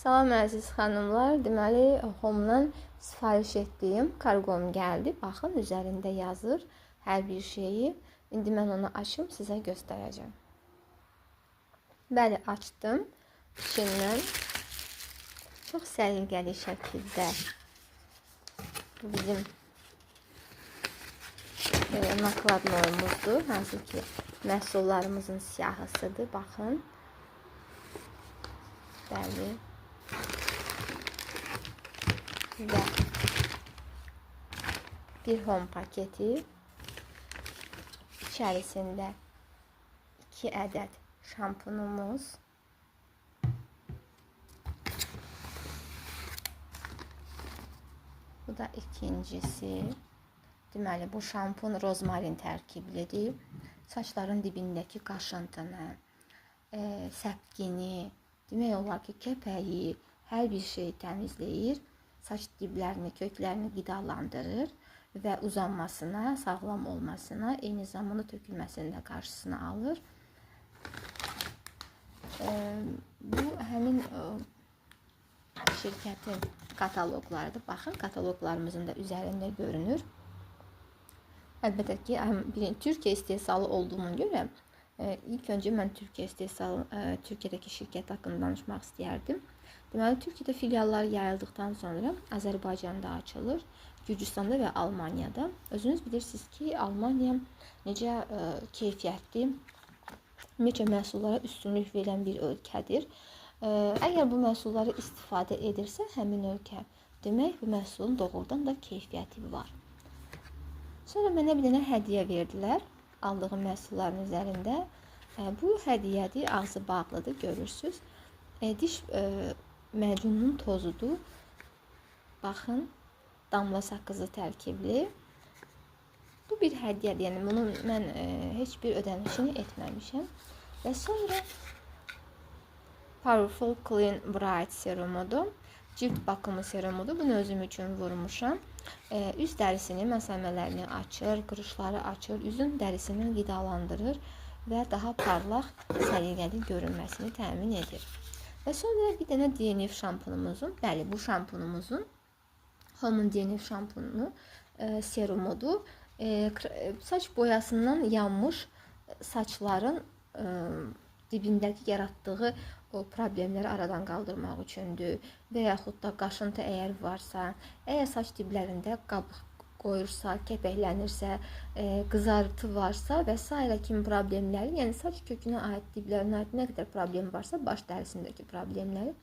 Salam əziz xanımlar. Deməli, Home-dan sifariş etdiyim karqom gəldi. Baxın, üzərində yazır hər bir şeyi. İndi mən onu açım, sizə göstərəcəm. Bəli, açdım. İçindən çox səliqəli şəkildə bu bizim nakladnomuzdur. Hansı ki, məhsullarımızın siyahısıdır. Baxın. Bəli. Və bir home paketi, içərisində 2 ədəd şampunumuz, bu da ikincisi. Deməli, bu şampun rozmarin tərkiblidir. Saçların dibindəki qaşıntını, səpkini, demək olar ki, kəpəyi, hər bir şeyi təmizləyir. Saç diblərini, köklərini qidalandırır və uzanmasına, sağlam olmasına, eyni zamanda tökülməsinin də qarşısını alır. Bu həmin şirkətin kataloqlarıdır. Baxın, kataloqlarımızın da üzərində görünür. Əlbəttə ki, Türkiyə istehsalı olduğuna görə ilk öncə mən Türkiyədəki şirkət haqqında danışmaq istəyərdim. Deməli, Türkiyədə filiallar yayıldıqdan sonra Azərbaycanda açılır, Gürcüstanda və Almaniyada. Özünüz bilirsiniz ki, Almaniya necə keyfiyyətli, necə məhsullara üstünlük verən bir ölkədir. Əgər bu məhsulları istifadə edirsə, həmin ölkə, demək, bu məhsulun doğrudan da keyfiyyəti var. Sonra mənə bir dənə hədiyyə verdilər aldığım məhsulların üzərində. Bu hədiyyədir, ağzı bağlıdır, görürsünüz. Diş məcununun tozudur. Baxın, damla sakızı tərkibli. Bu bir hədiyyədir, yəni bunun mən heç bir ödənişini etməmişəm. Və sonra Powerful Clean Bright serumudur. Cilt bakımı serumudur. Bunu özüm üçün vurmuşam. Üz dərisini, məsələlərini açır, qırışları açır, üzün dərisini qidalandırır və daha parlaq, səliqəli görünməsini təmin edir. Və sonra bir dənə DNF şampunumuzun, bəli, bu şampunumuzun Home-un DNF şampunu serumudur. Saç boyasından yanmış saçların dibindəki yaratdığı o problemləri aradan qaldırmaq üçündür və yaxud da qaşıntı əgər varsa, əgər saç diblərində qabıq qoyursa, kəpəklənirsə, qızartı varsa və s. kimi problemləri, yəni saç kökünə aid, diblərinə aid nə qədər problem varsa, baş dərisindəki problemləri